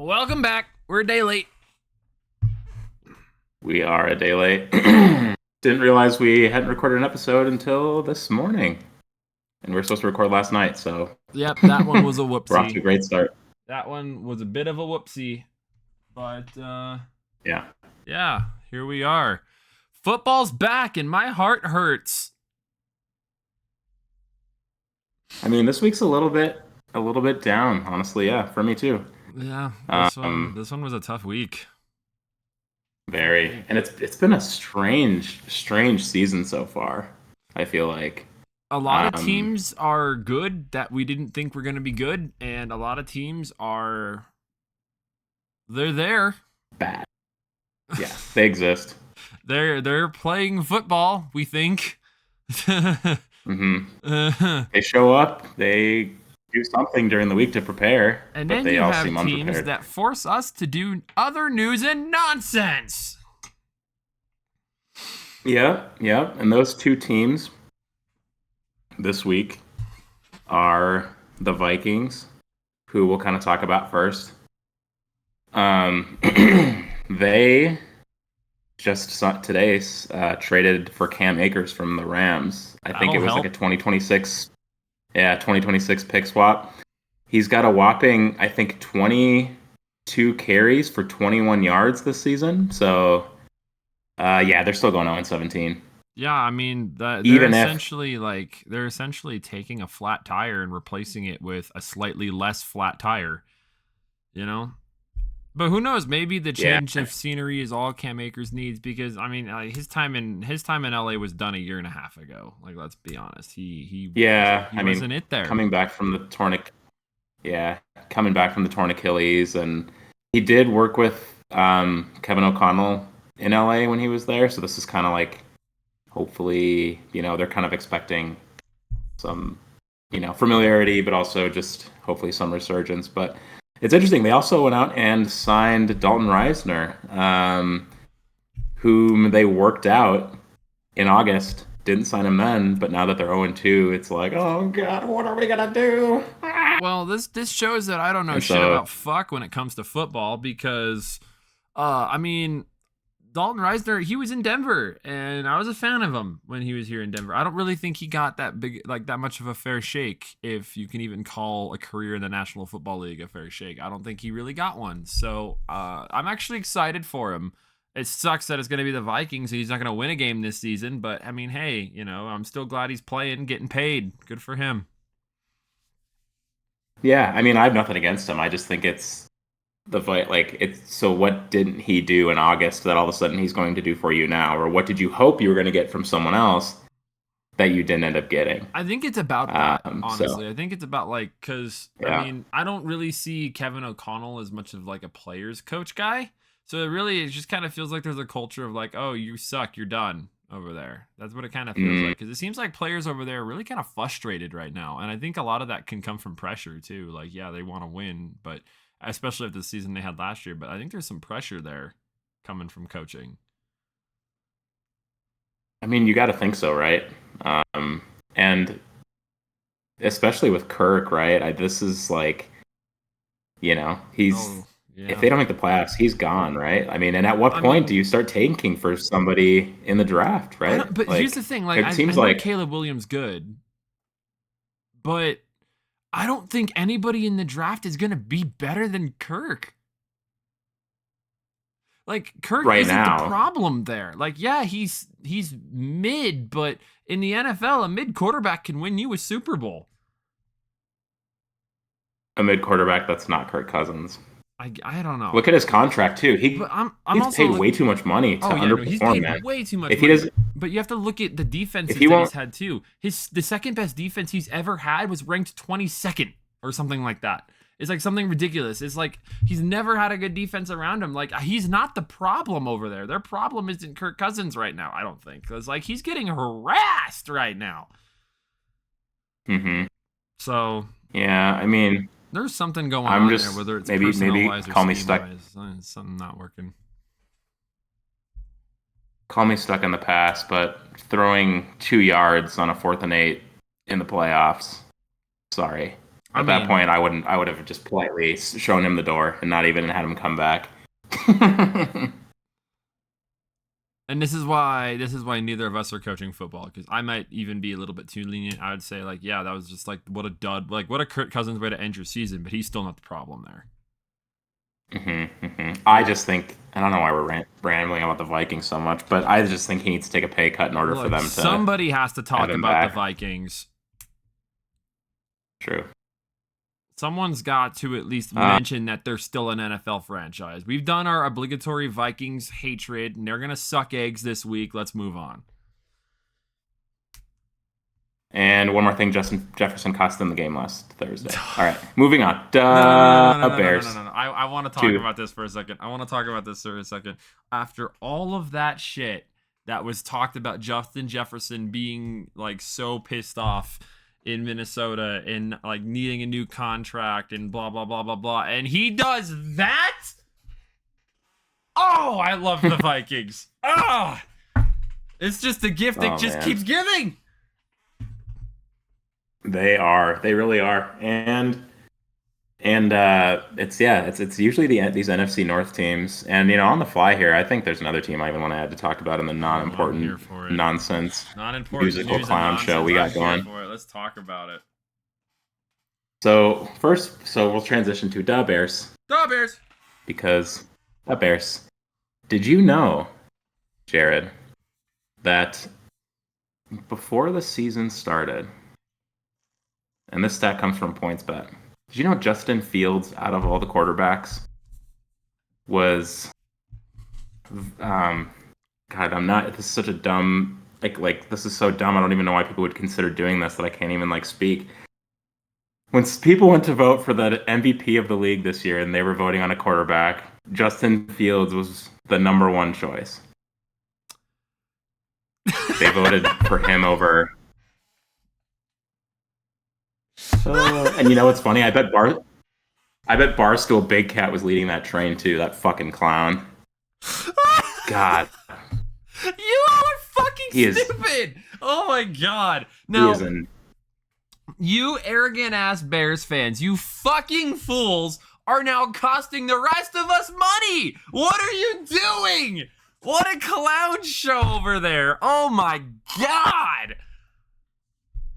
Welcome back. We're a day late. We are a day late. Didn't realize we hadn't recorded an episode until this morning. And we were supposed to record last night, so Yep, that one was a we're off to a whoopsie. great start. That one was a bit of a whoopsie. But, Yeah. yeah, here we are. Football's back and my heart hurts. I mean, this week's a little bit down, honestly. Yeah, for me too. Yeah, this one was a tough week. Very. And it's been a strange season so far, I feel like. A lot of teams are good that we didn't think were going to be good, and a lot of teams they're there. Bad. Yeah, they exist. They're playing football, we think. They show up, they do something during the week to prepare, and but then they you all have seem teams unprepared. that force us to do other news and nonsense. Yeah. And those two teams this week are the Vikings, who we'll kind of talk about first. They just today traded for Cam Akers from the Rams. I think it was like a 2026 pick swap. He's got a whopping, I think, 22 carries for 21 yards this season. So, they're still going 0-17. Yeah, I mean, they're essentially taking a flat tire and replacing it with a slightly less flat tire, you know? But who knows? Maybe the change of scenery is all Cam Akers needs, because I mean, his time in LA was done a year and a half ago. Like, let's be honest, he wasn't it there. Coming back from the torn Achilles, and he did work with Kevin O'Connell in LA when he was there. So this is kind of like, hopefully, they're kind of expecting some, familiarity, but also just hopefully some resurgence. But it's interesting. They also went out and signed Dalton Reisner, whom they worked out in August. Didn't sign him then, but now that they're 0-2, it's like, oh God, what are we gonna do? Well, this shows that I don't know shit about fuck when it comes to football, because, I mean, Dalton Reisner, he was in Denver, and I was a fan of him when he was here in Denver. I don't really think he got that much of a fair shake, if you can even call a career in the National Football League a fair shake. I don't think he really got one. So I'm actually excited for him. It sucks that it's going to be the Vikings and he's not going to win a game this season, but I mean, hey, I'm still glad he's playing, getting paid. Good for him. Yeah, I mean, I have nothing against him. I just think it's so what didn't he do in August that all of a sudden he's going to do for you now? Or what did you hope you were going to get from someone else that you didn't end up getting? I think it's about that, honestly. I think it's about, because, I mean, I don't really see Kevin O'Connell as much of like a player's coach guy. So it just kind of feels like there's a culture of like, oh, you suck, you're done over there. That's what it kind of feels like, because it seems like players over there are really kind of frustrated right now. And I think a lot of that can come from pressure too. Like, yeah, they want to win, but especially after the season they had last year. But I think there's some pressure there coming from coaching. I mean, you got to think so, right? And especially with Kirk, right? This is like, he's if they don't make the playoffs, he's gone, right? I mean, and at what point do you start tanking for somebody in the draft, right? But here's the thing: it seems like Caleb Williams good, but I don't think anybody in the draft is going to be better than Kirk. Like, Kirk isn't the problem there. Like, yeah, he's mid, but in the NFL, a mid quarterback can win you a Super Bowl. A mid quarterback that's not Kirk Cousins. I don't know. Look at his contract too. He's paid way too much money to underperform. He's paid way too much money. But you have to look at the defenses that he's had too. The second best defense he's ever had was ranked 22nd or something like that. It's like something ridiculous. It's like he's never had a good defense around him. Like, he's not the problem over there. Their problem isn't Kirk Cousins right now, I don't think. Because, like, he's getting harassed right now. Mm-hmm. So. Yeah, I mean, there's something going on there, whether it's personnel-wise or call me stuck. Something not working. Call me stuck in the past, but throwing 2 yards on a 4th and 8 in the playoffs. Sorry. At that point, I would have just politely shown him the door and not even had him come back. And this is why neither of us are coaching football, because I might even be a little bit too lenient. I would say, like, yeah, that was just like what a dud, like what a Kirk Cousins way to end your season, but he's still not the problem there. I just think, I don't know why we're rambling about the Vikings so much, but I just think he needs to take a pay cut in order for them to. Somebody has to talk about the Vikings. True. Someone's got to at least mention that they're still an NFL franchise. We've done our obligatory Vikings hatred, and they're going to suck eggs this week. Let's move on. And one more thing, Justin Jefferson cost them the game last Thursday. All right, moving on. Bears. No. I want to talk about this for a second. After all of that shit that was talked about Justin Jefferson being like so pissed off in Minnesota and like needing a new contract and blah, blah, blah, blah, blah, and he does that? Oh, I love the Vikings. It's just a gift that just keeps giving. They really are, and it's usually these NFC North teams, and on the fly here, I think there's another team I even want to add to talk about in the non-important nonsense musical clown show we got going. Let's talk about it. So we'll transition to Da Bears. Da Bears, because Da Bears. Did you know, Jared, that before the season started? And this stat comes from PointsBet. Did you know Justin Fields, out of all the quarterbacks, was, this is such a dumb, this is so dumb, I don't even know why people would consider doing this, that I can't even, speak. When people went to vote for the MVP of the league this year, and they were voting on a quarterback, Justin Fields was the number one choice. They voted for him over... and you know what's funny? I bet Barstool Big Cat was leading that train too. That fucking clown. God. You are fucking stupid. Oh my God. Now, you arrogant ass Bears fans, you fucking fools, are now costing the rest of us money. What are you doing? What a clown show over there. Oh my God.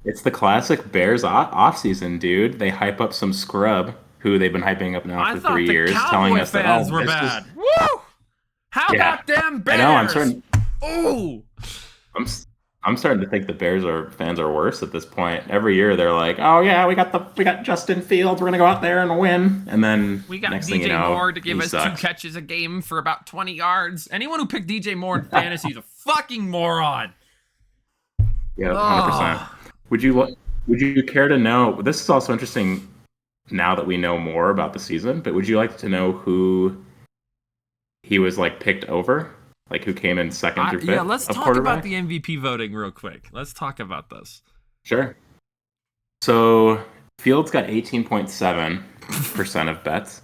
It's the classic Bears offseason, dude. They hype up some scrub who they've been hyping up now for 3 years, telling us that fans were bad. Woo! How about them Bears? I know. I'm starting to think the Bears fans are worse at this point. Every year they're like, "Oh yeah, we got Justin Fields. We're gonna go out there and win." And then we got next DJ thing you know, Moore to give us 2 catches a game for about 20 yards. Anyone who picked DJ Moore in fantasy is a fucking moron. Yeah, 100%. Would you care to know? This is also interesting now that we know more about the season. But would you like to know who he was picked over? Who came in second through fifth? Yeah, let's talk about the MVP voting real quick. Let's talk about this. Sure. So Fields got 18.7% of bets.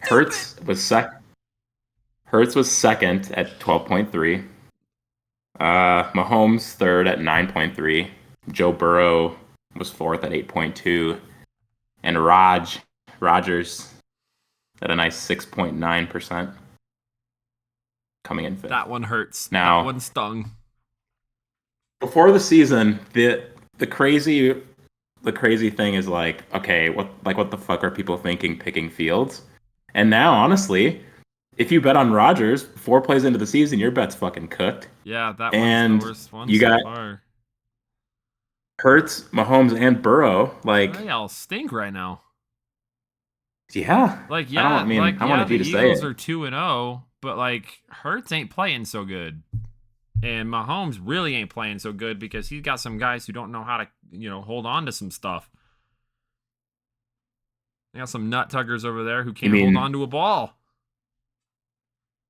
Hurts was second at 12.3. Mahomes third at 9.3. Joe Burrow was fourth at 8.2. And Rodgers at a nice 6.9%. Coming in fifth. That one hurts. Now, that one stung. Before the season, the crazy thing is okay, what the fuck are people thinking picking Fields? And now, honestly, if you bet on Rodgers 4 plays into the season, your bet's fucking cooked. Yeah, that one's the worst one so far. Hurts, Mahomes, and Burrow. They all stink right now. Yeah. I wanted you to say it. The Eagles are 2-0, but Hurts ain't playing so good. And Mahomes really ain't playing so good because he's got some guys who don't know how to, hold on to some stuff. They got some nut tuggers over there who can't hold on to a ball.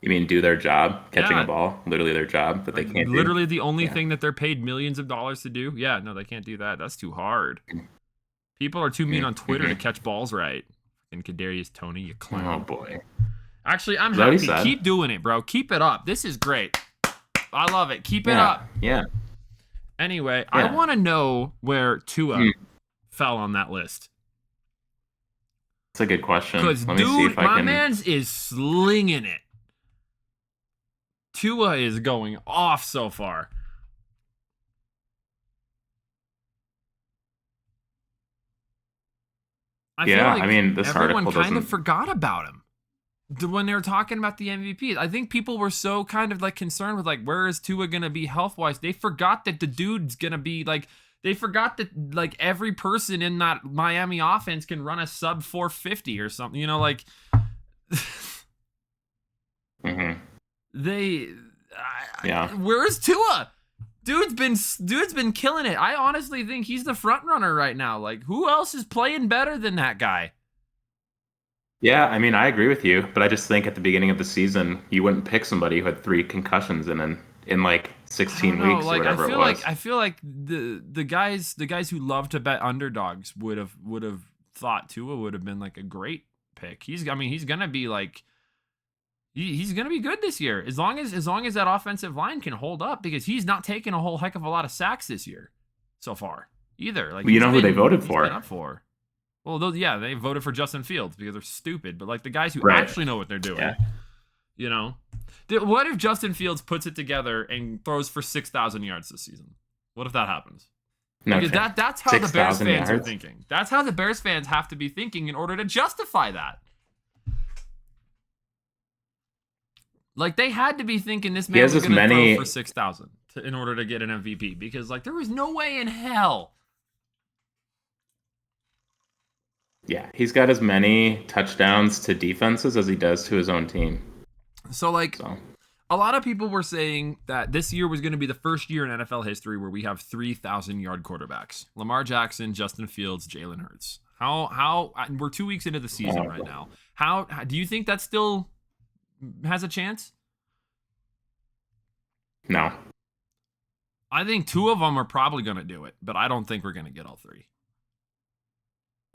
You mean do their job, catching a ball? Literally their job that they can't do? Literally the only thing that they're paid millions of dollars to do? Yeah, no, they can't do that. That's too hard. People are too mean on Twitter to catch balls right. And Kadarius Toney, you clown. Oh, boy. Actually, I'm happy. Keep doing it, bro. Keep it up. This is great. I love it. Keep it up. Yeah. Anyway, I want to know where Tua fell on that list? That's a good question. Because, Let me see if I my can. man's is slinging it. Tua is going off so far. I feel like this everyone article kind of doesn't. forgot about him when they were talking about the MVP. I think people were so kind of like concerned with like, where is Tua gonna be health wise? They forgot that the dude's gonna be like. They forgot that like every person in that Miami offense can run a sub 450 or something. You know, like where's Tua? Dude's been killing it. I honestly think he's the front runner right now. Like, who else is playing better than that guy? Yeah, I mean, I agree with you, but I just think at the beginning of the season, you wouldn't pick somebody who had 3 concussions in like 16 weeks or whatever it was. I feel like the guys who love to bet underdogs would have thought Tua would have been like a great pick. He's gonna be like he's gonna be good this year as long as that offensive line can hold up, because he's not taking a whole heck of a lot of sacks this year so far either. Like, well, you know who they voted for? Up for. Well, they voted for Justin Fields because they're stupid. But like the guys who actually know what they're doing, you know, what if Justin Fields puts it together and throws for 6,000 yards this season? What if that happens? No, because that's how the Bears fans are thinking. That's how the Bears fans have to be thinking in order to justify that. Like, they had to be thinking this man was going to throw for 6,000 in order to get an MVP, because like there was no way in hell. Yeah, he's got as many touchdowns to defenses as he does to his own team. So a lot of people were saying that this year was going to be the first year in NFL history where we have 3,000-yard quarterbacks: Lamar Jackson, Justin Fields, Jalen Hurts. How we're 2 weeks into the season right now. How do you think that still has a chance? No. I think 2 of them are probably going to do it, but I don't think we're going to get all 3.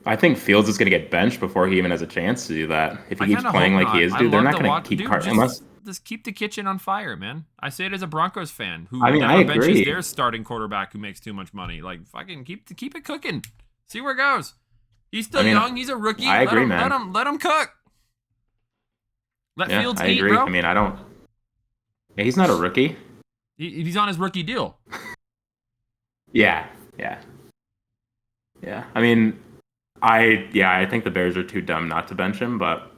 I think Fields is going to get benched before he even has a chance to do that. If he keeps playing like he is, dude, they're not going to keep unless just keep the kitchen on fire, man. I say it as a Broncos fan who never benches their starting quarterback who makes too much money. Like, fucking keep it cooking. See where it goes. He's still young. He's a rookie. I agree, man. Let him cook. Let Fields eat, agree. bro. I mean, I don't. Yeah, he's not a rookie. He's on his rookie deal. Yeah. I mean, I think the Bears are too dumb not to bench him, but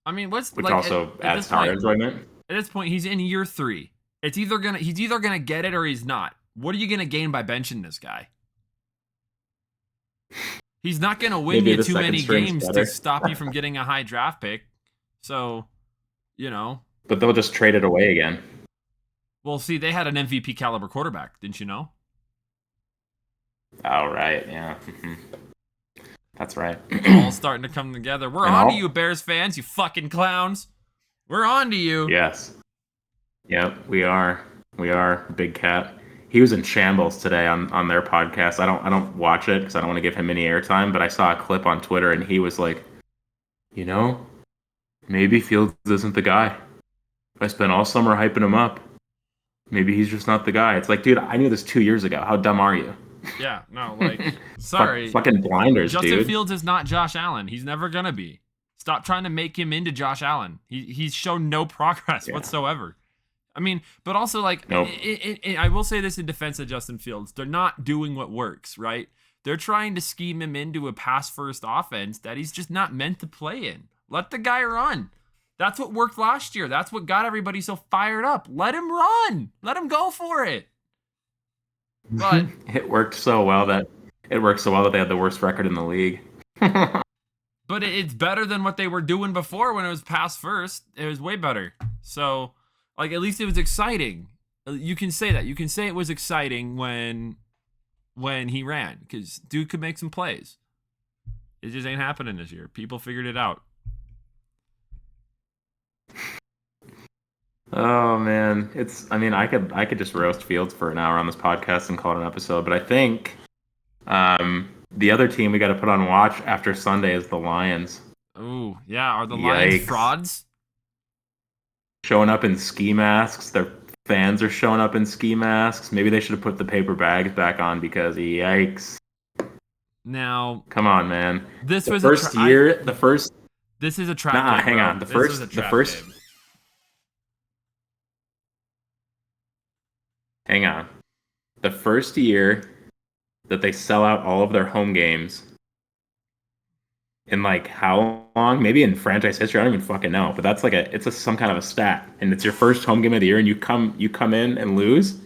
I mean, which also adds to our enjoyment. At this point, he's in year 3. He's either gonna get it or he's not. What are you gonna gain by benching this guy? He's not gonna win you too many games to stop you from getting a high draft pick. So, you know. But they'll just trade it away again. Well, see, they had an MVP caliber quarterback, didn't you know? Oh, right, yeah. That's right. It's all starting to come together. We're on to you, Bears fans, you fucking clowns. We're on to you. Yes. Yep, we are. We are. Big Cat. He was in shambles today on their podcast. I don't watch it because I don't want to give him any airtime, but I saw a clip on Twitter and he was like, you know, maybe Fields isn't the guy. I spent all summer hyping him up. Maybe he's just not the guy. It's like, dude, I knew this 2 years ago. How dumb are you? Yeah, no, like, sorry. Fucking blinders, Justin dude. Justin Fields is not Josh Allen. He's never going to be. Stop trying to make him into Josh Allen. He's shown no progress whatsoever. I mean, but also, like, nope. I will say this in defense of Justin Fields. They're not doing what works, right? They're trying to scheme him into a pass-first offense that he's just not meant to play in. Let the guy run. That's what worked last year. That's what got everybody so fired up. Let him run. Let him go for it. But it worked so well that they had the worst record in the league. But it's better than what they were doing before when it was pass first. It was way better. So, like, at least it was exciting. You can say that. You can say it was exciting when he ran, because dude could make some plays. It just ain't happening this year. People figured it out. Oh man, I could just roast Fields for an hour on this podcast and call it an episode, but I think the other team we got to put on watch after Sunday is the Lions. Oh yeah, are the Lions frauds? Showing up in ski masks. Their fans are showing up in ski masks. Maybe they should have put the paper bags back on, because yikes. Now, Come on, man. this The was a first year, the first. this is a trap Nah, game, hang bro. on. This was a trap game. Hang on. The first year that they sell out all of their home games in like how long? Maybe in franchise history, I don't even fucking know. But that's like some kind of a stat, and it's your first home game of the year, and you come in and lose.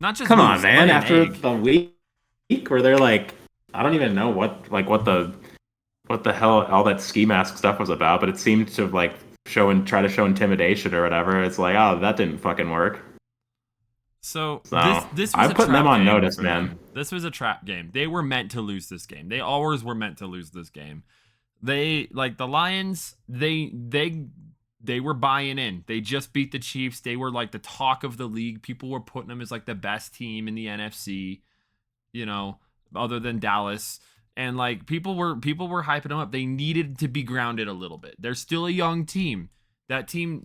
Not just Come on, lose, man! lay an After egg. the week where they're like, I don't even know what the hell all that ski mask stuff was about, but it seemed to like try to show intimidation or whatever. It's like, oh, that didn't fucking work. So So this was I'm a putting them trap on game notice, for them. man. This was a trap game. They were meant to lose this game. They always were meant to lose this game. They like the Lions. They were buying in. They just beat the Chiefs. They were like the talk of the league. People were putting them as like the best team in the NFC. You know, other than Dallas. And like people were hyping them up. They needed to be grounded a little bit. They're still a young team. That team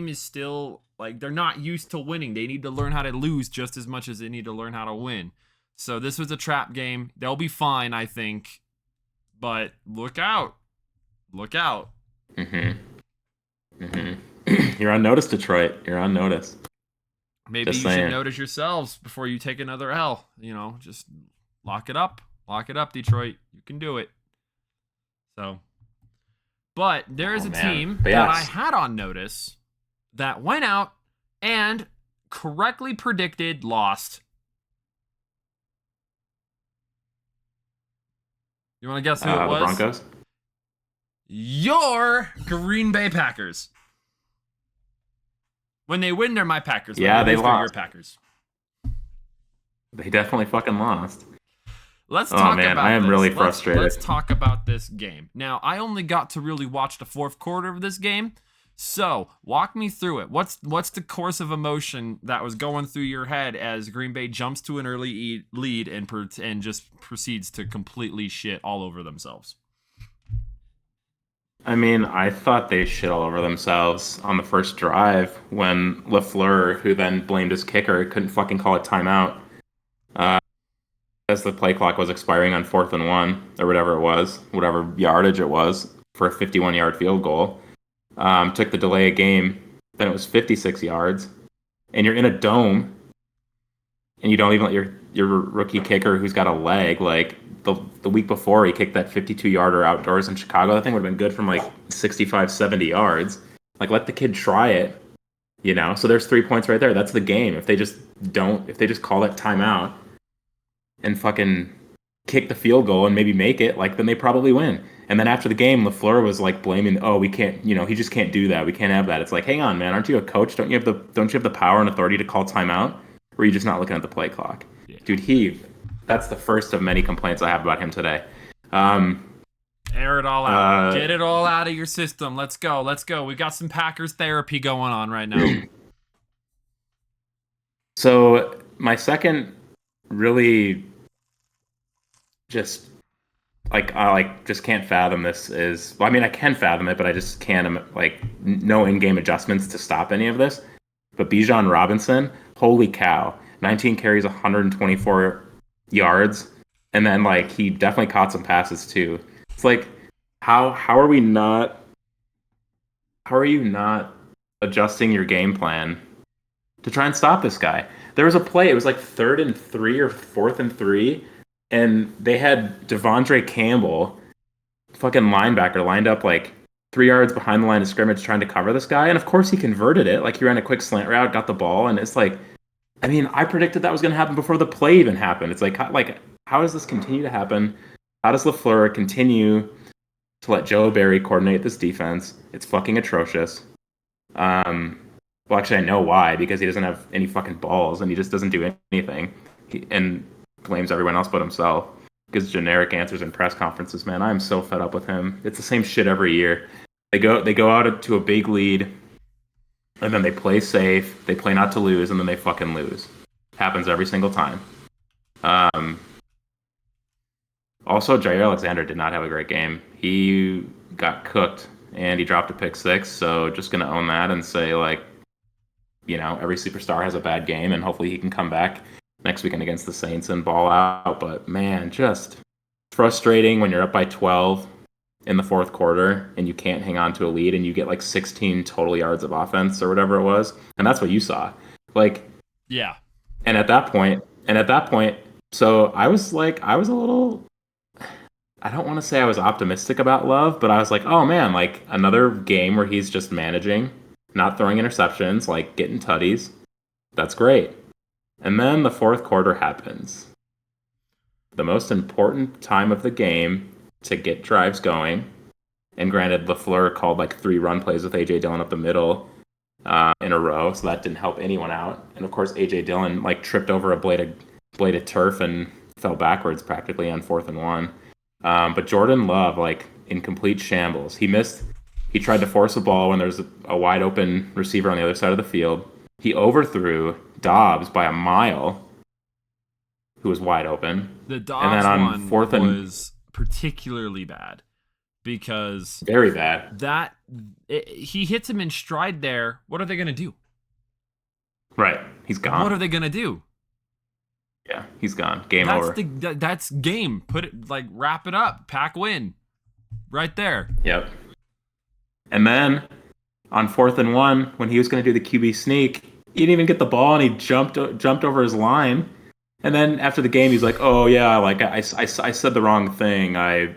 is still like they're not used to winning. They need to learn how to lose just as much as they need to learn how to win. So this was a trap game. They'll be fine, I think. But look out. Look out. Mm-hmm. Mm-hmm. You're on notice, Detroit. You're on notice. Maybe Just you should saying. notice yourselves before you take another L. Just lock it up. Lock it up, Detroit. You can do it. So, but there is Oh a man. team But that I yes. had on notice that went out and correctly predicted lost. You want to guess who it The was? Broncos. Your Green Bay Packers. When they win, they're my Packers. When Yeah, they they lose, they're your lost. Packers. They definitely fucking lost. Let's Oh talk man, about I am this. really Let's frustrated. talk about this game. Now, I only got to really watch the fourth quarter of this game. So, walk me through it. What's the course of emotion that was going through your head as Green Bay jumps to an early lead and just proceeds to completely shit all over themselves? I mean, I thought they shit all over themselves on the first drive when LaFleur, who then blamed his kicker, couldn't fucking call a timeout as the play clock was expiring on 4th and 1 or whatever it was, whatever yardage it was for a 51-yard field goal. Took the delay of game. Then it was 56 yards, and you're in a dome, and you don't even let your rookie kicker, who's got a leg, like the week before he kicked that 52-yarder outdoors in Chicago. That thing would have been good from like 65, 70 yards. Like, let the kid try it, So there's 3 points right there. That's the game. If they just call that timeout and fucking kick the field goal and maybe make it, like, then they probably win. And then after the game, LaFleur was like blaming, oh, we can't, he just can't do that. We can't have that. It's like, hang on, man, aren't you a coach? Don't you have the power and authority to call timeout? Or are you just not looking at the play clock? Yeah. Dude, that's the first of many complaints I have about him today. Air it all out. Get it all out of your system. Let's go. We got some Packers therapy going on right now. So my second really just just can't fathom this is, well, I mean, I can fathom it, but I just can't, like, no in-game adjustments to stop any of this. But Bijan Robinson, holy cow, 19 carries, 124 yards, and then like he definitely caught some passes too. It's like, how are we not? How are you not adjusting your game plan to try and stop this guy? There was a play. It was like 3rd and 3 or 4th and 3, and they had Devondre Campbell, fucking linebacker, lined up like 3 yards behind the line of scrimmage trying to cover this guy. And of course he converted it. Like, he ran a quick slant route, got the ball. And it's like, I mean, I predicted that was going to happen before the play even happened. It's like, how does this continue to happen? How does LaFleur continue to let Joe Barry coordinate this defense? It's fucking atrocious. Well, actually, I know why, because he doesn't have any fucking balls and he just doesn't do anything. And blames everyone else but himself. Gives generic answers in press conferences, man. I'm so fed up with him. It's the same shit every year. They go out to a big lead, and then they play safe. They play not to lose, and then they fucking lose. Happens every single time. Also, Jair Alexander did not have a great game. He got cooked, and he dropped a pick six. So just gonna own that and say, like, every superstar has a bad game, and hopefully he can come back next weekend against the Saints and ball out. But man, just frustrating when you're up by 12 in the fourth quarter and you can't hang on to a lead and you get like 16 total yards of offense or whatever it was. And that's what you saw. Like, yeah. And at that point, so I was a little, I don't want to say I was optimistic about Love, but I was like, oh man, like another game where he's just managing, not throwing interceptions, like getting tutties. That's great. And then the fourth quarter happens. The most important time of the game to get drives going. And granted, LaFleur called like 3 run plays with A.J. Dillon up the middle in a row, so that didn't help anyone out. And of course, A.J. Dillon like tripped over a blade of turf and fell backwards practically on 4th and 1. But Jordan Love, like in complete shambles. He tried to force a ball when there's a wide open receiver on the other side of the field. He overthrew Dobbs by a mile, who was wide open. The Dobbs one was particularly bad because very bad. He hits him in stride there. What are they going to do? Right. He's gone. What are they going to do? Yeah, he's gone. Game over. That's game. Put it, like, wrap it up. Pack win. Right there. Yep. And then on 4th and 1, when he was going to do the QB sneak, he didn't even get the ball and he jumped over his line. And then after the game, he's like, "Oh yeah, like I said the wrong thing. I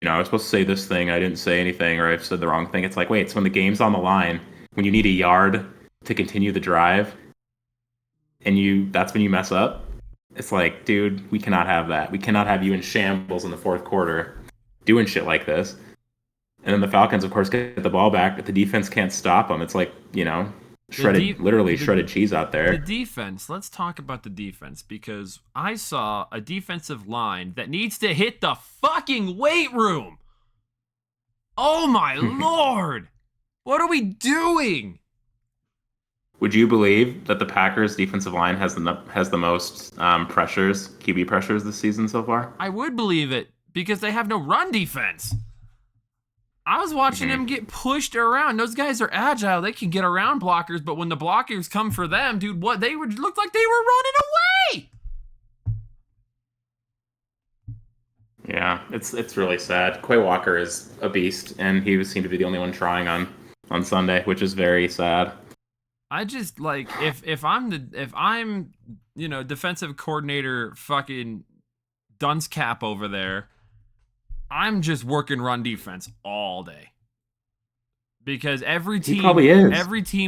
was supposed to say this thing. I didn't say anything, or I've said the wrong thing." It's like, wait, so when the game's on the line, when you need a yard to continue the drive, and that's when you mess up. It's like, dude, we cannot have that. We cannot have you in shambles in the fourth quarter doing shit like this. And then the Falcons, of course, get the ball back, but the defense can't stop them. It's like, shredded cheese out there. The defense, let's talk about the defense, because I saw a defensive line that needs to hit the fucking weight room. Oh my Lord. What are we doing? Would you believe that the Packers defensive line has the most pressures, QB pressures this season so far? I would believe it because they have no run defense. I was watching them get pushed around. Those guys are agile. They can get around blockers, but when the blockers come for them, dude, they would look like they were running away. Yeah, it's really sad. Quay Walker is a beast, and he seemed to be the only one trying on Sunday, which is very sad. I just like if I'm defensive coordinator fucking dunce cap over there, I'm just working run defense all day. Because every team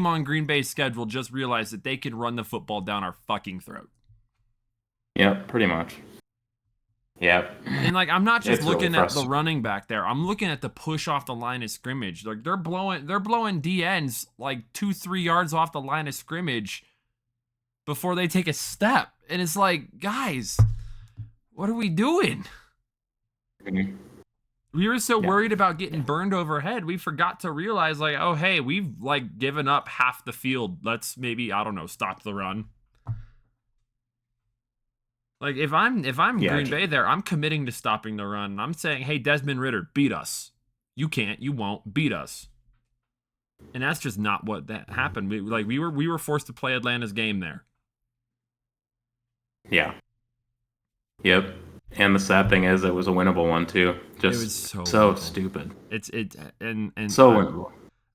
on Green Bay's schedule just realized that they can run the football down our fucking throat. Yep, pretty much. Yep. And like I'm not just looking at the running back there. I'm looking at the push off the line of scrimmage. Like they're blowing DNs like 2-3 yards off the line of scrimmage before they take a step. And it's like, guys, what are we doing? Mm-hmm. We were so worried about getting burned overhead, we forgot to realize, like, oh, hey, we've, like, given up half the field. Let's maybe, I don't know, stop the run. Like, if I'm Green Bay there, I'm committing to stopping the run. I'm saying, hey, Desmond Ridder, beat us. You can't, you won't, beat us. And that's just not what that happened. We were forced to play Atlanta's game there. Yeah. Yep. And the sad thing is, it was a winnable one too. Just it was so stupid. And so winnable.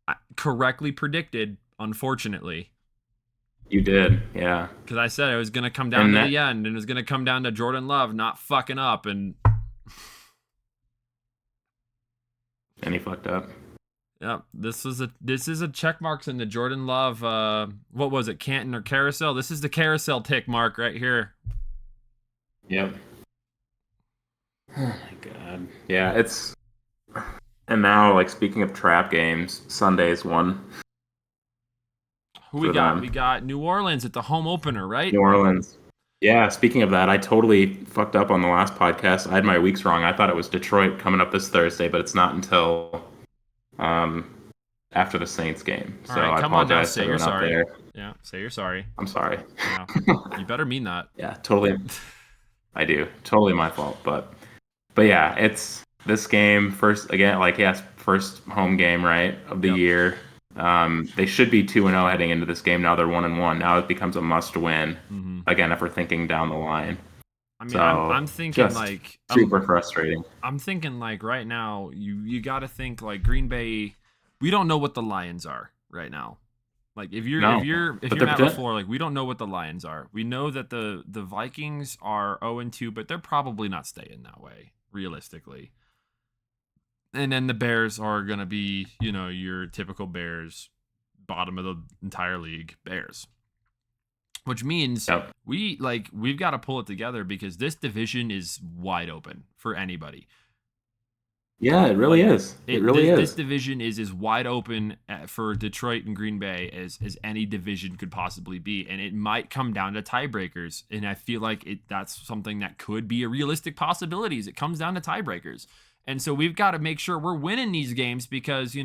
I correctly predicted, unfortunately. You did, yeah. Because I said it was going to come down to the end, and it was going to come down to Jordan Love not fucking up, and he fucked up. Yep, this is a check marks in the Jordan Love. What was it, Canton or Carousel? This is the Carousel tick mark right here. Yep. Oh my god. Yeah, and now, like, speaking of trap games, Sunday's one. Who we got? We got New Orleans at the home opener, right? New Orleans. Yeah, speaking of that, I totally fucked up on the last podcast. I had my weeks wrong. I thought it was Detroit coming up this Thursday, but it's not until after the Saints game. So right, I apologize to everyone out there. Yeah, say you're sorry. I'm sorry. Yeah. You better mean that. Yeah, totally. I do. Totally my fault, but yeah, it's this game first home game, right, of the year. They should be 2-0 heading into this game. Now they're 1-1. Now it becomes a must win. Again, if we're thinking down the line. I mean, So I'm thinking just like super frustrating. I'm thinking like right now you got to think like Green Bay. We don't know what the Lions are right now. Like if you're No, Matt LaFleur, like we don't know what the Lions are. We know that the Vikings are 0-2, but they're probably not staying that way realistically. And then the Bears are gonna be, your typical Bears, bottom of the entire league Bears. Which means we've got to pull it together because this division is wide open for anybody. Yeah, it really is. It really is. This division is as wide open for Detroit and Green Bay as any division could possibly be, and it might come down to tiebreakers. And I feel like that's something that could be a realistic possibility. It comes down to tiebreakers, and so we've got to make sure we're winning these games because the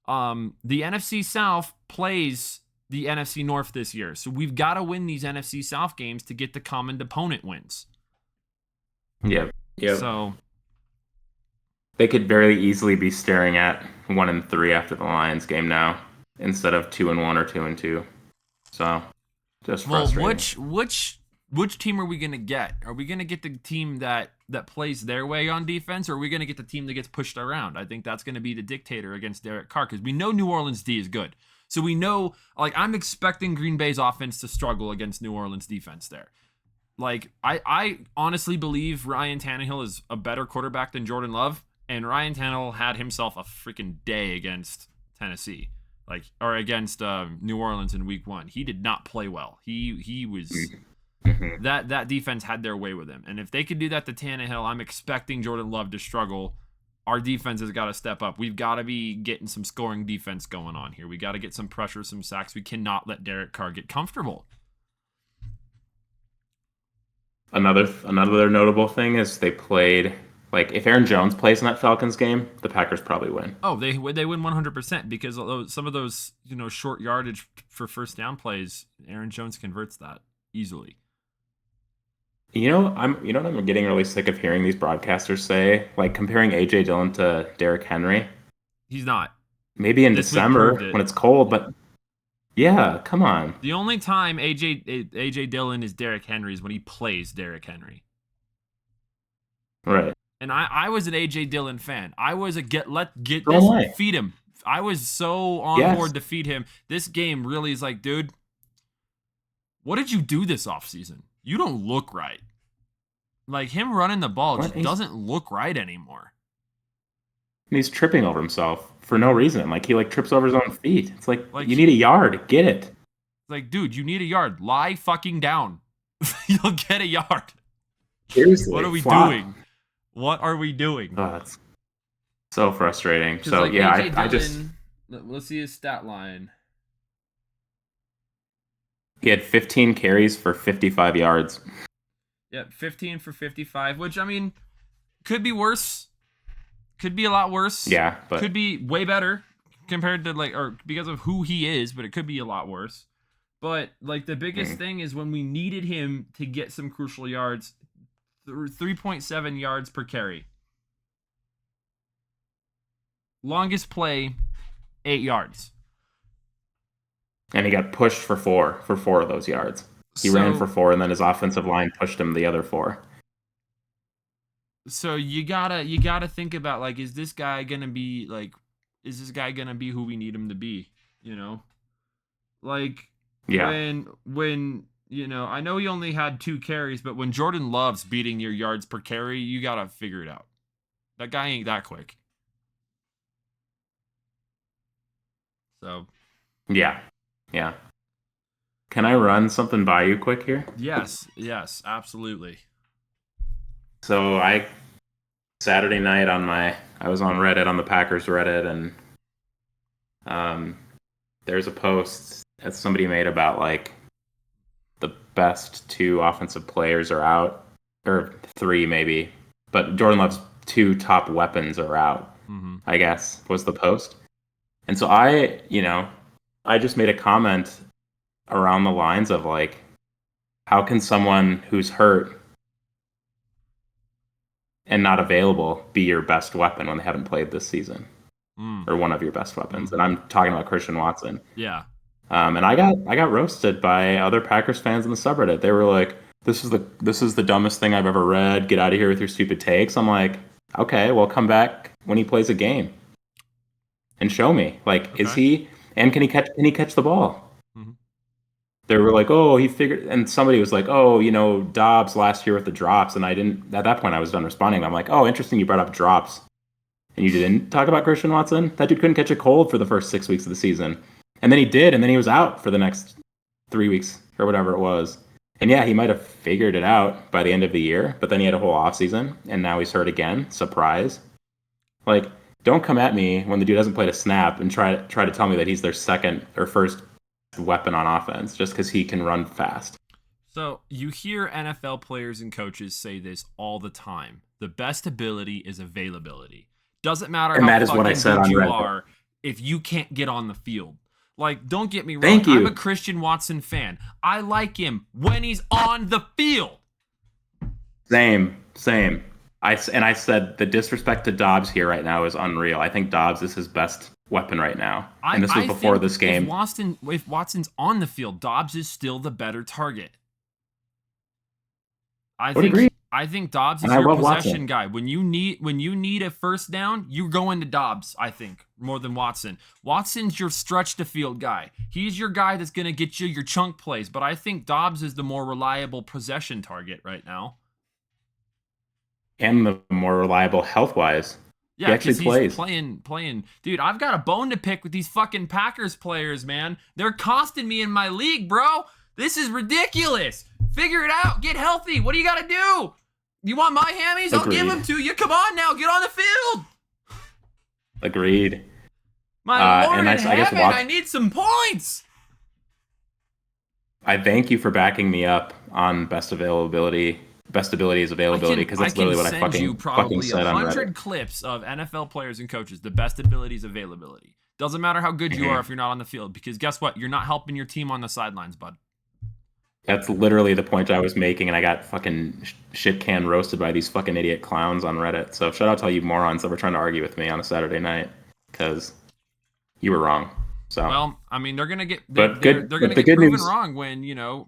NFC South plays the NFC North this year, so we've got to win these NFC South games to get the common opponent wins. Yep. So they could very easily be staring at 1-3 after the Lions game now, instead of 2-1 or 2-2. So, just frustrating. Which team are we gonna get? Are we gonna get the team that plays their way on defense, or are we gonna get the team that gets pushed around? I think that's gonna be the dictator against Derek Carr because we know New Orleans D is good. So we know, I'm expecting Green Bay's offense to struggle against New Orleans defense there. I honestly believe Ryan Tannehill is a better quarterback than Jordan Love. And Ryan Tannehill had himself a freaking day against Tennessee, or against New Orleans in Week 1. He did not play well. He was that defense had their way with him. And if they could do that to Tannehill, I'm expecting Jordan Love to struggle. Our defense has got to step up. We've got to be getting some scoring defense going on here. We got to get some pressure, some sacks. We cannot let Derek Carr get comfortable. Another notable thing is they played. If Aaron Jones plays in that Falcons game, the Packers probably win. Oh, they win 100% because some of those, short yardage for first down plays, Aaron Jones converts that easily. What I'm getting really sick of hearing these broadcasters say, comparing AJ Dillon to Derrick Henry. He's not. Maybe in December when it's cold, but yeah, come on. The only time AJ Dillon is Derrick Henry is when he plays Derrick Henry. Right. And I was an AJ Dillon fan. I was feed him. I was so on board to feed him. This game really is dude, what did you do this offseason? You don't look right. Him running the ball just doesn't look right anymore. And he's tripping over himself for no reason. He trips over his own feet. It's you need a yard. Get it. Dude, you need a yard. Lie fucking down. You'll get a yard. Seriously. What are we doing? What are we doing? Oh, it's so frustrating. So, yeah, I just... Let's see his stat line. He had 15 carries for 55 yards. Yep, 15 for 55, which, could be worse. Could be a lot worse. Yeah, but... Could be way better compared to, or because of who he is, but it could be a lot worse. But, the biggest thing is when we needed him to get some crucial yards... 3.7 yards per carry. Longest play, 8 yards. And he got pushed for 4 of those yards. He ran for 4, and then his offensive line pushed him the other 4. So you gotta think about is this guy gonna be who we need him to be? Yeah. When I know he only had 2 carries, but when Jordan Love's beating your yards per carry, you got to figure it out. That guy ain't that quick. So. Yeah. Can I run something by you quick here? Yes, absolutely. So Saturday night I was on Reddit, on the Packers Reddit, and there's a post that somebody made about the best 2 offensive players are out, or 3 maybe, but Jordan Love's 2 top weapons are out, I guess, was the post. And so I just made a comment around the lines of how can someone who's hurt and not available be your best weapon when they haven't played this season, or one of your best weapons? And I'm talking about Christian Watson. Yeah. And I got roasted by other Packers fans in the subreddit. They were like, this is the dumbest thing I've ever read. Get out of here with your stupid takes. I'm like, okay, well, come back when he plays a game and show me. Like, Okay. is he, and can he catch the ball? Mm-hmm. They were like, oh, he figured, and somebody was like, oh, Dobbs last year with the drops, and I didn't. At that point, I was done responding. I'm like, oh, interesting, you brought up drops, and you didn't talk about Christian Watson. That dude couldn't catch a cold for the first 6 weeks of the season, and then he did, and then he was out for the next 3 weeks or whatever it was. And yeah, he might have figured it out by the end of the year, but then he had a whole offseason, and now he's hurt again. Surprise! Like, don't come at me when the dude hasn't played a snap and try to tell me that he's their second or first weapon on offense just because he can run fast. So you hear NFL players and coaches say this all the time. The best ability is availability. Doesn't matter and how that is what I said good on you Reddit. are if you can't get on the field. Like, don't get me wrong. Thank you. I'm a Christian Watson fan. I like him when he's on the field. Same. I said the disrespect to Dobbs here right now is unreal. I think Dobbs is his best weapon right now. And this was before this game. If Watson's on the field, Dobbs is still the better target. I think Dobbs is your possession guy. When you need a first down, you go into Dobbs, I think, more than Watson. Watson's your stretch to field guy. He's your guy that's going to get you your chunk plays, but I think Dobbs is the more reliable possession target right now. And the more reliable health-wise. Yeah, because he's playing. Dude, I've got a bone to pick with these fucking Packers players, man. They're costing me in my league, bro. This is ridiculous. Figure it out. Get healthy. What do you got to do? You want my hammies? I'll give them to you. Come on now. Get on the field. Agreed. My Lord in heaven, I need some points. I thank you for backing me up on best ability is availability, because that's literally what I fucking said on Reddit. Probably 100 clips of NFL players and coaches. The best ability is availability. Doesn't matter how good you are if you're not on the field, because guess what? You're not helping your team on the sidelines, bud. That's literally the point I was making, and I got fucking shit can roasted by these fucking idiot clowns on Reddit. So shout out to all you morons that were trying to argue with me on a Saturday night, because you were wrong. So, well, I mean, they're gonna get they're gonna get proven wrong when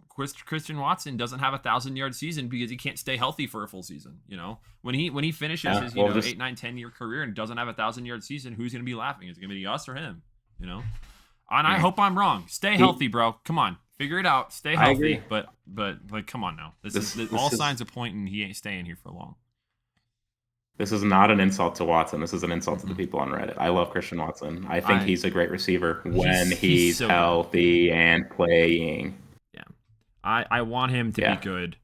Christian Watson doesn't have a 1,000-yard season because he can't stay healthy for a full season. When he finishes his 8, 9, 10-year career and doesn't have a 1,000-yard season, who's gonna be laughing? Is it gonna be us or him? And I hope I'm wrong. Stay healthy, bro. Come on, figure it out. Stay healthy. But come on now. This all signs are pointing he ain't staying here for long. This is not an insult to Watson. This is an insult to the people on Reddit. I love Christian Watson. I think he's a great receiver when he's so healthy and playing. Yeah. I want him to be good.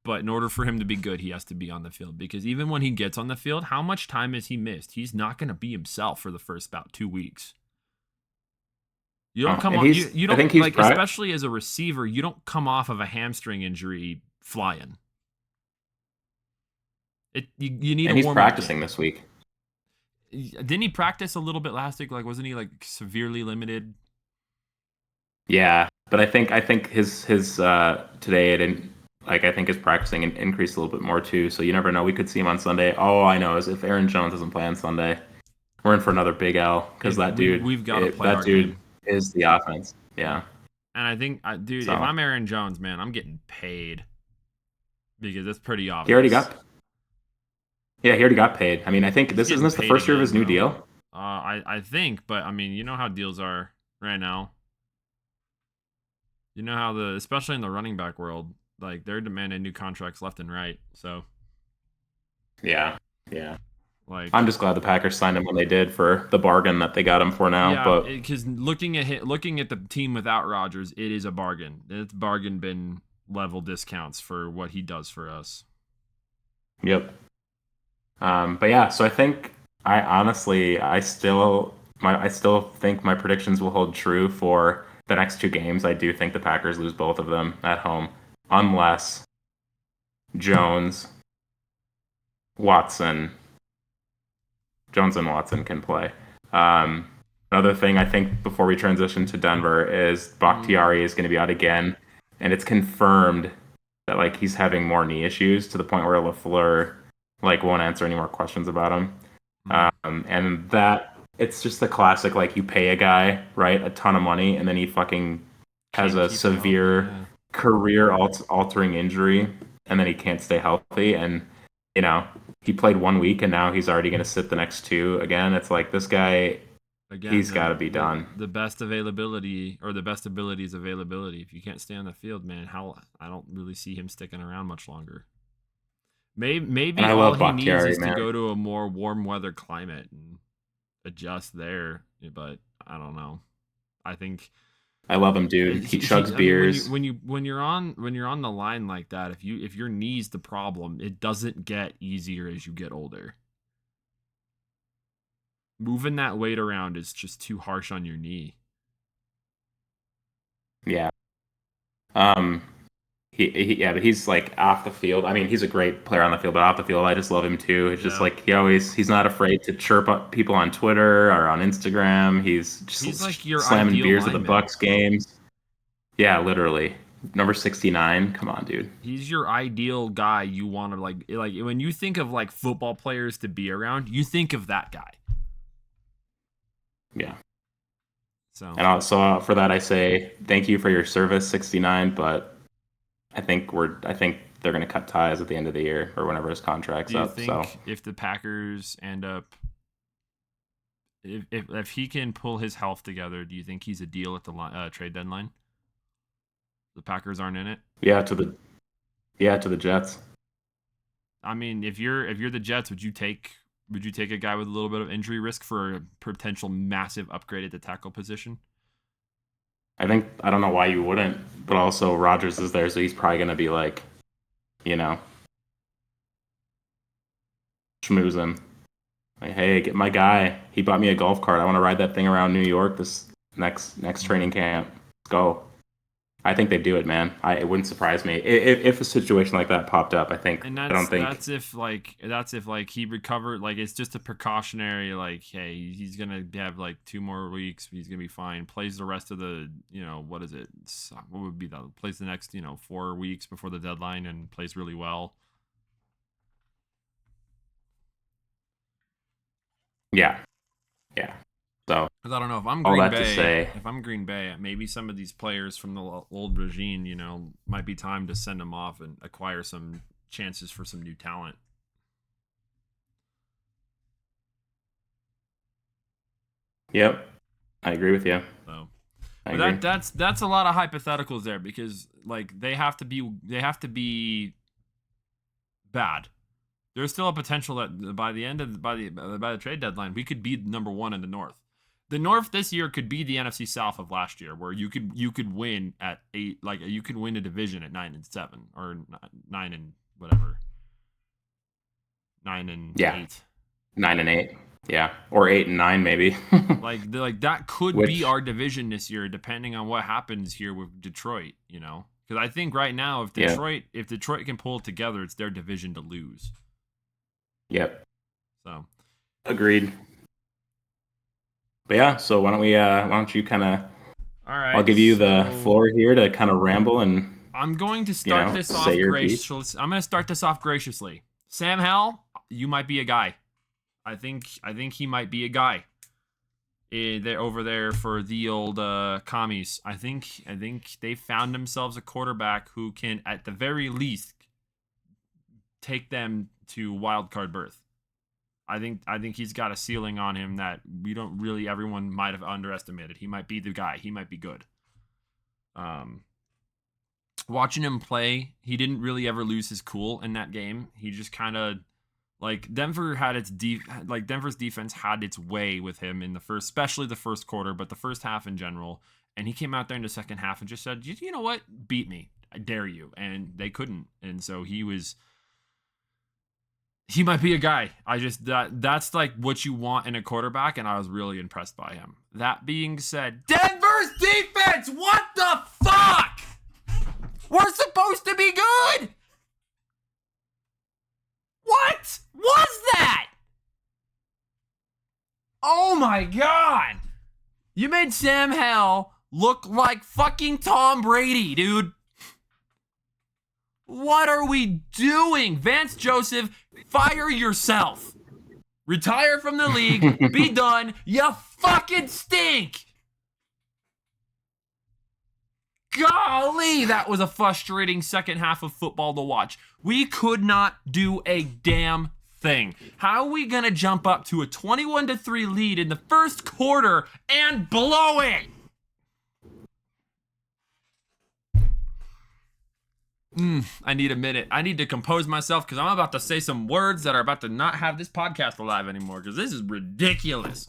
But in order for him to be good, he has to be on the field. Because even when he gets on the field, how much time has he missed? He's not going to be himself for the first about 2 weeks. You don't come on. You don't, like, especially as a receiver, you don't come off of a hamstring injury flying. You need. And he's practicing this week. Didn't he practice a little bit last week? Like, wasn't he like severely limited? Yeah, but I think his today it didn't. Like, I think his practicing increased a little bit more too. So you never know. We could see him on Sunday. All I know is if Aaron Jones doesn't play on Sunday, we're in for another big L, because that dude. We've got to play. That dude is the offense. Yeah. And I think, dude, if I'm Aaron Jones, man, I'm getting paid, because it's pretty obvious. He already got paid. I mean, I think isn't this the first year of his new deal? I think, but I mean, you know how deals are right now. You know how especially in the running back world, like, they're demanding new contracts left and right. So. Yeah. Like, I'm just glad the Packers signed him when they did for the bargain that they got him for now. Yeah, because looking at the team without Rodgers, it is a bargain. It's bargain bin level discounts for what he does for us. Yep. But yeah, so I think I still think my predictions will hold true for the next 2 games. I do think the Packers lose both of them at home, unless Jones and Watson can play. Another thing I think before we transition to Denver is Bakhtiari is going to be out again, and it's confirmed that, like, he's having more knee issues to the point where LaFleur, like, won't answer any more questions about him. And that, it's just the classic, like, you pay a guy, right, a ton of money, and then he fucking has a severe career altering injury, and then he can't stay healthy. And he played 1 week, and now he's already going to sit the next two again. It's like this guy. Again, he's got to be done. The best availability or the best ability is availability. If you can't stay on the field, man, I don't really see him sticking around much longer. Maybe all he needs is to go to a more warm weather climate and adjust there. But I don't know. I think I love him, dude. He chugs beers. When you're on the line like that, if your knee's the problem, it doesn't get easier as you get older. Moving that weight around is just too harsh on your knee. Yeah. But he's like off the field. I mean, he's a great player on the field, but off the field, I just love him too. It's just like he's not afraid to chirp up people on Twitter or on Instagram. He's like your slamming beers at the Bucks games. Yeah, literally. Number 69. Come on, dude. He's your ideal guy. You want to like when you think of like football players to be around, you think of that guy. Yeah. And also for that, I say thank you for your service, 69. But I think they're going to cut ties at the end of the year or whenever his contract's up. Do you think if the Packers end up, if he can pull his health together, do you think he's a deal at the trade deadline? The Packers aren't in it. Yeah, to the Jets. I mean, if you're the Jets, would you take a guy with a little bit of injury risk for a potential massive upgrade at the tackle position? I don't know why you wouldn't, but also Rodgers is there, so he's probably going to be like, schmoozing. Like, hey, get my guy. He bought me a golf cart. I want to ride that thing around New York this next training camp. Let's go. I think they do it, man. It wouldn't surprise me if a situation like that popped up. That's if he recovered. Like it's just a precautionary. Like, hey, he's gonna have like 2 more weeks. He's gonna be fine. Plays the rest of the what is it? What would be that? Plays the next 4 weeks before the deadline and plays really well. Yeah. So I don't know if I'm Green Bay, maybe some of these players from the old regime, might be time to send them off and acquire some chances for some new talent. Yep, I agree with you. So, that's a lot of hypotheticals there because like they have to be bad. There's still a potential that by the trade deadline we could be number 1 in the North. The North this year could be the NFC South of last year, where you could win at 8, like you could win a division at 9-7 or 9 and whatever, 9 and 8, 9 and 8, yeah, or 8 and 9 maybe. like that could be our division this year, depending on what happens here with Detroit. Because I think right now, if Detroit can pull it together, it's their division to lose. Yep. So, agreed. But yeah, so why don't you kind of? All right. I'll give you the floor here to kind of ramble and. I'm going to start this off graciously. I'm going to start this off graciously. Sam Howell, you might be a guy. I think he might be a guy. They're over there for the old commies. I think they found themselves a quarterback who can, at the very least, take them to wild card berth. I think he's got a ceiling on him that everyone might have underestimated. He might be the guy. He might be good. Watching him play, he didn't really ever lose his cool in that game. He just kind of like Denver's defense had its way with him in especially the first quarter, but the first half in general. And he came out there in the second half and just said, "You know what? Beat me. I dare you." And they couldn't. And so he might be a guy. That's like what you want in a quarterback, and I was really impressed by him. That being said, Denver's defense, what the fuck? We're supposed to be good. What was that? Oh my God. You made Sam Howell look like fucking Tom Brady, dude. What are we doing? Vance Joseph, fire yourself. Retire from the league. Be done. You fucking stink. golly, that was a frustrating second half of football to watch. We could not do a damn thing. How are we going to jump up to a 21-3 lead in the first quarter and blow it? I need a minute. I need to compose myself because I'm about to say some words that are about to not have this podcast alive anymore because this is ridiculous.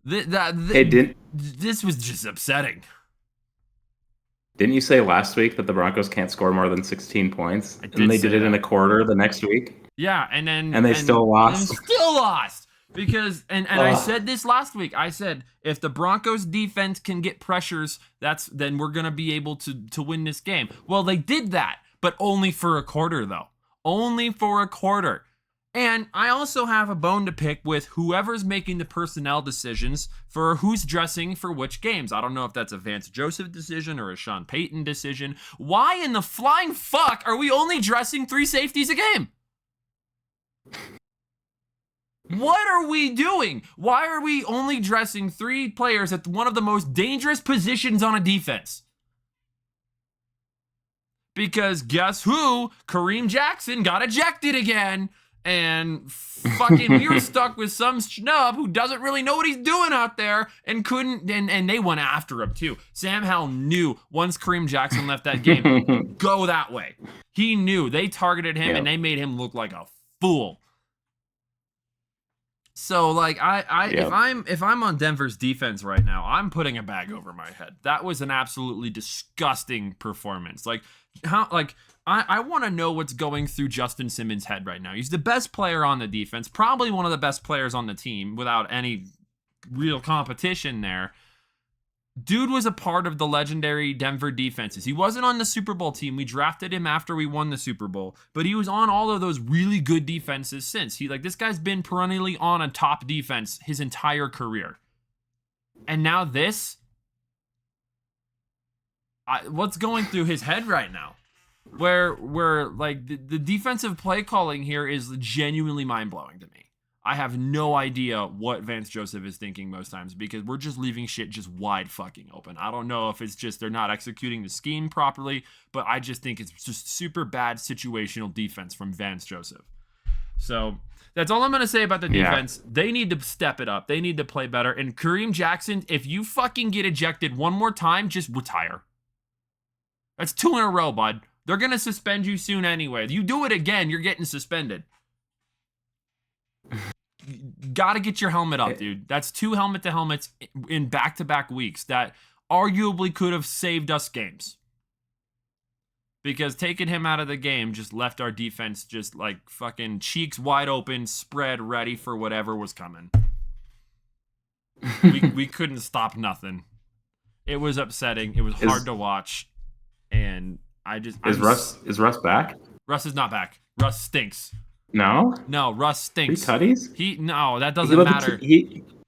This was just upsetting. Didn't you say last week that the Broncos can't score more than 16 points? And they did it in a quarter the next week? Yeah, and they still lost? And still lost. Because, and I said this last week, I said, if the Broncos defense can get pressures, then we're going to be able to win this game. Well, they did that. But only for a quarter, though. Only for a quarter. And I also have a bone to pick with whoever's making the personnel decisions for who's dressing for which games. I don't know if that's a Vance Joseph decision or a Sean Payton decision. Why in the flying fuck are we only dressing 3 safeties a game? What are we doing? Why are we only dressing 3 players at one of the most dangerous positions on a defense? Because guess who? Kareem Jackson got ejected again. And fucking we were stuck with some schnub who doesn't really know what he's doing out there and couldn't, and they went after him too. Sam Howell knew once Kareem Jackson left that game, go that way. He knew. They targeted him and they made him look like a fool. So like if I'm on Denver's defense right now, I'm putting a bag over my head. That was an absolutely disgusting performance. I want to know what's going through Justin Simmons' head right now. He's the best player on the defense, probably one of the best players on the team without any real competition there. Dude was a part of the legendary Denver defenses. He wasn't on the Super Bowl team. We drafted him after we won the Super Bowl, but he was on all of those really good defenses since. This guy's been perennially on a top defense his entire career. And now this, what's going through his head right now? Where like the defensive play calling here is genuinely mind-blowing to me. I have no idea what Vance Joseph is thinking most times because we're just leaving shit just wide fucking open. I don't know if it's just they're not executing the scheme properly, but I just think it's just super bad situational defense from Vance Joseph. So that's all I'm going to say about the defense. Yeah. They need to step it up. They need to play better. And Kareem Jackson, if you fucking get ejected one more time, just retire. That's 2 in a row, bud. They're going to suspend you soon anyway. You do it again, you're getting suspended. Got to get your helmet up, dude. That's 2 helmet-to-helmets in back-to-back weeks that arguably could have saved us games. Because taking him out of the game just left our defense just like fucking cheeks wide open, spread, ready for whatever was coming. We couldn't stop nothing. It was upsetting. It was hard to watch. And Is Russ back? Russ is not back. Russ stinks. No, Russ stinks. 3 tutties? No, that doesn't matter.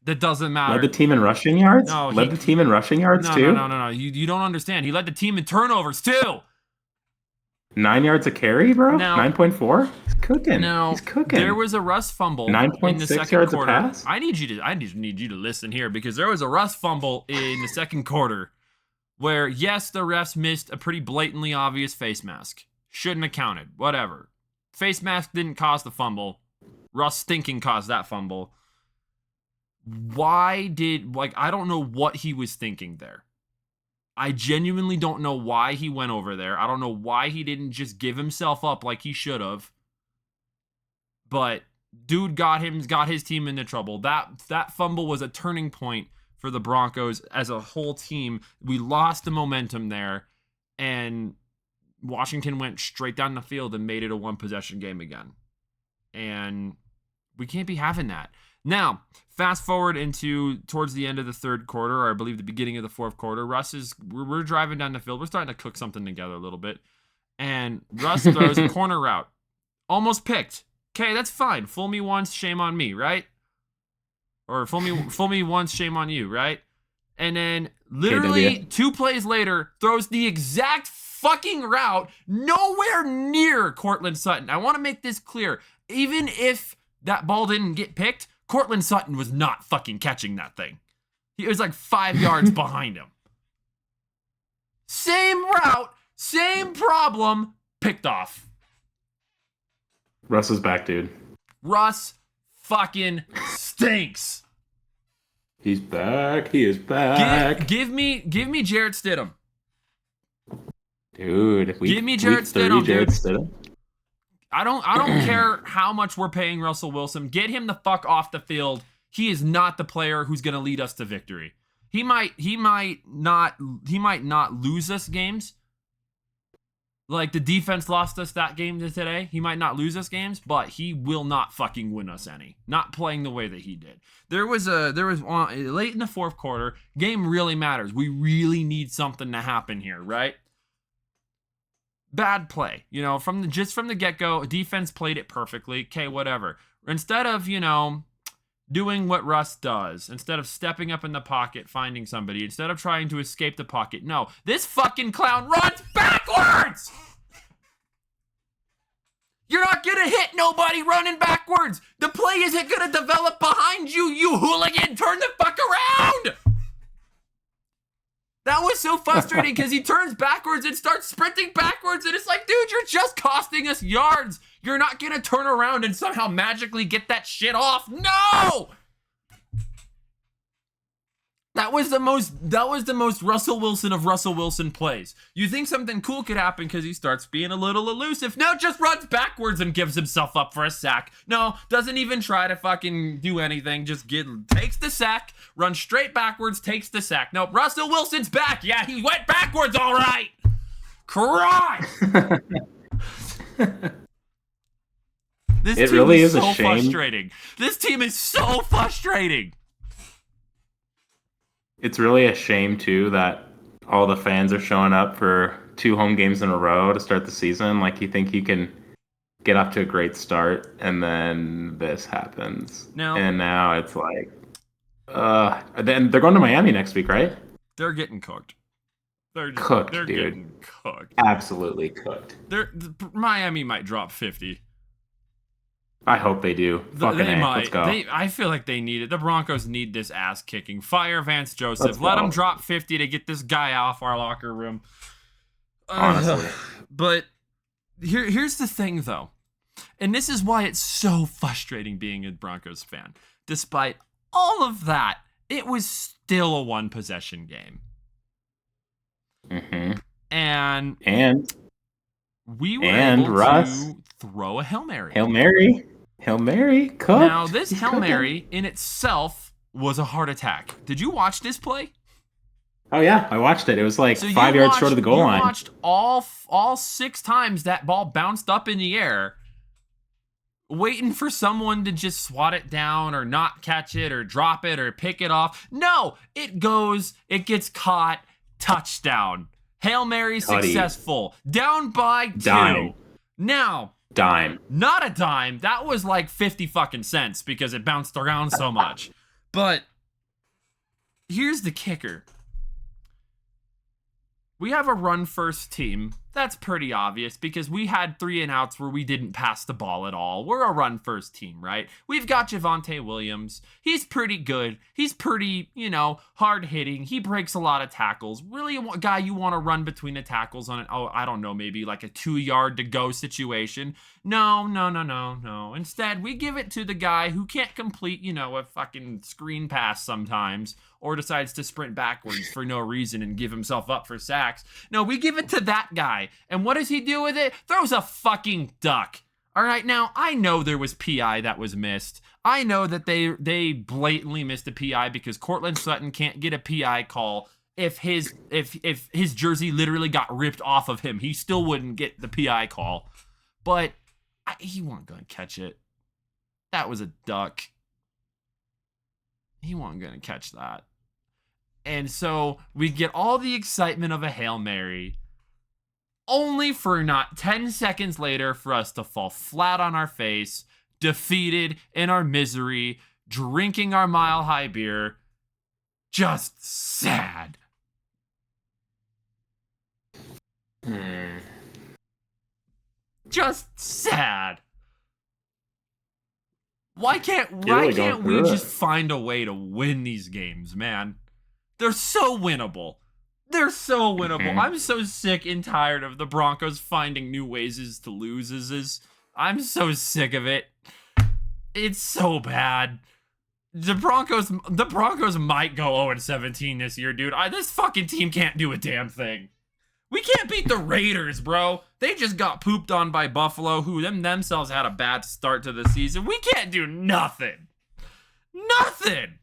That doesn't matter. Led the team in rushing yards? No, led the team in rushing yards too? No. You don't understand. He led the team in turnovers too. 9 yards a carry, bro? 9.4? He's cooking. He's cooking. There was a Russ fumble 9.6 in the second yards quarter. A pass? I just need you to listen here because there was a Russ fumble in the second quarter where, yes, the refs missed a pretty blatantly obvious face mask. Shouldn't have counted. Whatever. Face mask didn't cause the fumble. Russ stinking caused that fumble. I don't know what he was thinking there. I genuinely don't know why he went over there. I don't know why he didn't just give himself up like he should have. But dude got his team into trouble. That fumble was a turning point for the Broncos as a whole team. We lost the momentum there, and Washington went straight down the field and made it a 1-possession game again. And we can't be having that. Now, fast forward towards the end of the third quarter, or I believe the beginning of the fourth quarter, we're driving down the field. We're starting to cook something together a little bit. And Russ throws a corner route. Almost picked. Okay, that's fine. Fool me once, shame on me, right? Or fool me once, shame on you, right? And then literally 2 plays later, throws the exact fucking route nowhere near Courtland Sutton. I want to make this clear. Even if that ball didn't get picked, Courtland Sutton was not fucking catching that thing. He was like 5 yards behind him. Same route, same problem, picked off. Russ is back, dude. Russ fucking stinks. He's back. He is back. Give me Jarrett Stidham. Dude, give me Jarrett Stidham, Jarrett dude. Stidham. I don't care how much we're paying Russell Wilson. Get him the fuck off the field. He is not the player who's going to lead us to victory. He might not lose us games. Like the defense lost us that game today. He might not lose us games, but he will not fucking win us any. Not playing the way that he did. There was late in the fourth quarter. Game really matters. We really need something to happen here, right? Bad play, from the get-go. Defense played it perfectly. Okay, whatever. Instead of doing what Russ does, instead of stepping up in the pocket, finding somebody, instead of trying to escape the pocket, no, this fucking clown runs backwards! You're not gonna hit nobody running backwards! The play isn't gonna develop behind you, you hooligan! Turn the fuck around! That was so frustrating because he turns backwards and starts sprinting backwards, and it's like, dude, you're just costing us yards. You're not going to turn around and somehow magically get that shit off. No! That was the most Russell Wilson of Russell Wilson plays. You think something cool could happen because he starts being a little elusive. No, just runs backwards and gives himself up for a sack. No, doesn't even try to fucking do anything. Just takes the sack, runs straight backwards, takes the sack. No, Russell Wilson's back. Yeah, he went backwards, all right. Christ! This team is so frustrating. This team is so frustrating. It's really a shame, too, that all the fans are showing up for 2 home games in a row to start the season. Like, you think you can get off to a great start, and then this happens. And now it's like, then they're going to Miami next week, right? They're getting cooked. They're dude. Getting cooked. Absolutely cooked. Miami might drop 50. I hope they do. Fucking A. Let's go. I feel like they need it. The Broncos need this ass kicking. Fire Vance Joseph. Let him drop 50 to get this guy off our locker room. Honestly. But here's the thing, though. And this is why it's so frustrating being a Broncos fan. Despite all of that, it was still a 1-possession game. Mm-hmm. And we were able to throw a Hail Mary. Hail Mary, cooked. Now, this Hail Mary in itself was a heart attack. Did you watch this play? Oh, yeah, I watched it. It was like 5 yards short of the goal line. You watched all 6 times that ball bounced up in the air, waiting for someone to just swat it down or not catch it or drop it or pick it off. No, it gets caught, touchdown. Hail Mary successful. Down by 2. Dime. Now, dime. Not a dime. That was like 50 fucking cents because it bounced around so much. But here's the kicker. We have a run-first team. That's pretty obvious because we had 3 and outs where we didn't pass the ball at all. We're a run-first team, right? We've got Javonte Williams. He's pretty good. He's pretty, hard-hitting. He breaks a lot of tackles. Really a guy you want to run between the tackles on I don't know, maybe like a 2-yard-to-go situation. No. Instead, we give it to the guy who can't complete, a fucking screen pass sometimes or decides to sprint backwards for no reason and give himself up for sacks. No, we give it to that guy. And what does he do with it? Throws a fucking duck. All right, now, I know there was PI that was missed. I know that they blatantly missed a PI because Cortland Sutton can't get a PI call if his jersey literally got ripped off of him. He still wouldn't get the PI call. But he wasn't going to catch it. That was a duck. He wasn't going to catch that. And so we get all the excitement of a Hail Mary, only for not 10 seconds later for us to fall flat on our face, defeated in our misery, drinking our mile-high beer. Just sad. Just sad. Why can't we just find a way to win these games, man? They're so winnable. They're so winnable. I'm so sick and tired of the Broncos finding new ways to lose. I'm so sick of it. It's so bad. The Broncos might go 0-17 this year, dude. This fucking team can't do a damn thing. We can't beat the Raiders, bro. They just got pooped on by Buffalo, who themselves had a bad start to the season. We can't do nothing. Nothing.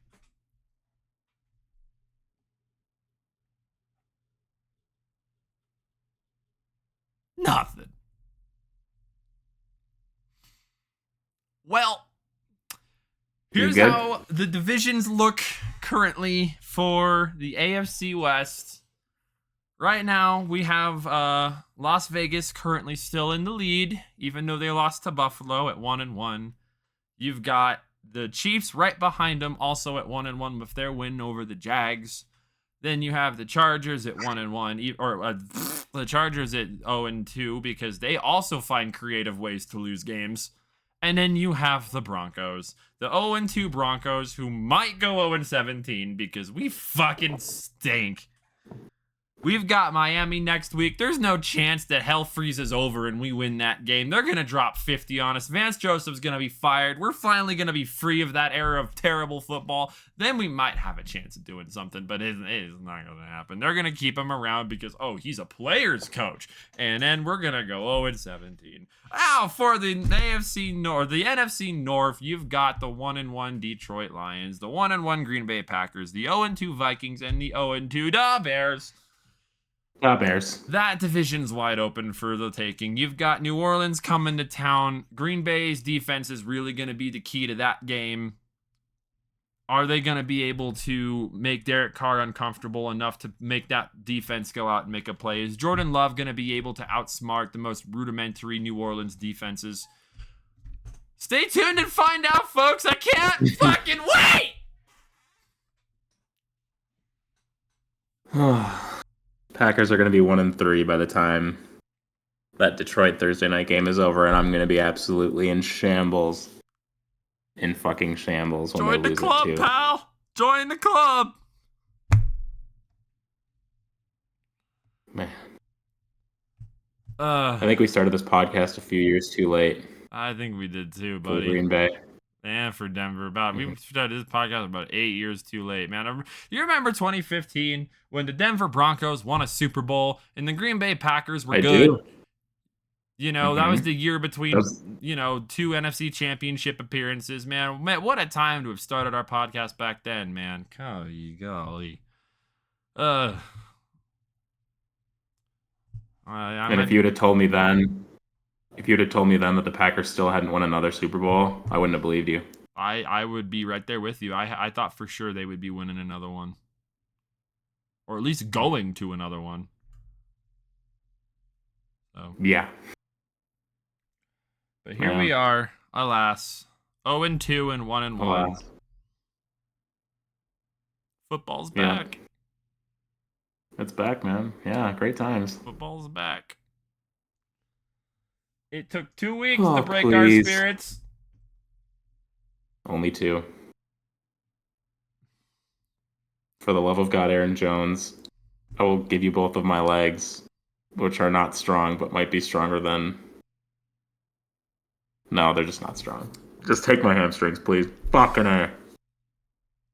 Nothing. Well, here's how the divisions look currently for the AFC West. Right now, we have Las Vegas currently still in the lead, even though they lost to Buffalo at 1-1. You've got the Chiefs right behind them, also at 1-1 with their win over the Jags. Then you have the Chargers at 1-1, or the Chargers at 0-2 because they also find creative ways to lose games. And then you have the Broncos, the 0-2 Broncos, who might go 0-17 because we fucking stink. We've got Miami next week. There's no chance that hell freezes over and we win that game. They're going to drop 50 on us. Vance Joseph's going to be fired. We're finally going to be free of that era of terrible football. Then we might have a chance of doing something, but it is not going to happen. They're going to keep him around because, he's a player's coach. And then we're going to go 0-17. For the AFC North, the NFC North, you've got the 1-1 Detroit Lions, the 1-1 Green Bay Packers, the 0-2 Vikings, and the 0-2 Bears. Bears. That division's wide open for the taking. You've got New Orleans coming to town. Green Bay's defense is really going to be the key to that game. Are they going to be able to make Derek Carr uncomfortable enough to make that defense go out and make a play? Is Jordan Love going to be able to outsmart the most rudimentary New Orleans defenses? Stay tuned and find out, folks. I can't fucking wait! Packers are going to be 1-3 by the time that Detroit Thursday night game is over, and I'm going to be absolutely in shambles. In fucking shambles when Join they the lose club, it too. pal! Join the club! Man. I think we started this podcast a few years too late. I think we did too, buddy. For Green Bay. And for Denver. We started this podcast about 8 years too late, man. You remember 2015 when the Denver Broncos won a Super Bowl and the Green Bay Packers were good? Do. You know, that was the year between, two NFC championship appearances, man. What a time to have started our podcast back then, man. Golly. And if you'd have told me then that the Packers still hadn't won another Super Bowl, I wouldn't have believed you. I would be right there with you. I thought for sure they would be winning another one. Or at least going to another one. So. Yeah. But here we are, alas. 0-2 and 1-1. Alas. Football's back. It's back, man. Yeah, great times. Football's back. It took 2 weeks to break our spirits. Only 2. For the love of God, Aaron Jones, I will give you both of my legs, which are not strong, but might be stronger than... No, they're just not strong. Just take my hamstrings, please. Fucking A.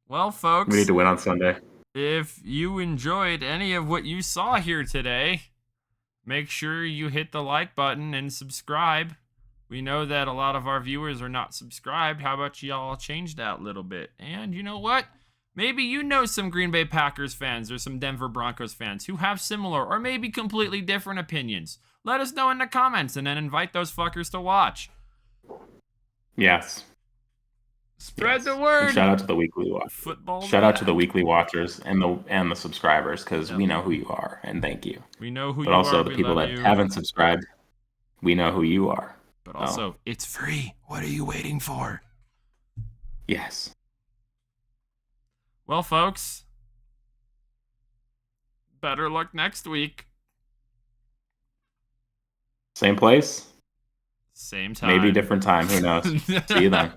Well, folks... We need to win on Sunday. If you enjoyed any of what you saw here today, make sure you hit the like button and subscribe. We know that a lot of our viewers are not subscribed. How about y'all change that a little bit? And you know what? Maybe you know some Green Bay Packers fans or some Denver Broncos fans who have similar or maybe completely different opinions. Let us know in the comments and then invite those fuckers to watch. Yes. Spread the word. And shout out to the weekly watch. Shout out to the weekly watchers and the subscribers because we know who you are and thank you. We know who you are. But also the people that haven't subscribed, we know who you are. But also, it's free. What are you waiting for? Yes. Well, folks, better luck next week. Same place? Same time. Maybe different time. Who knows? See you then.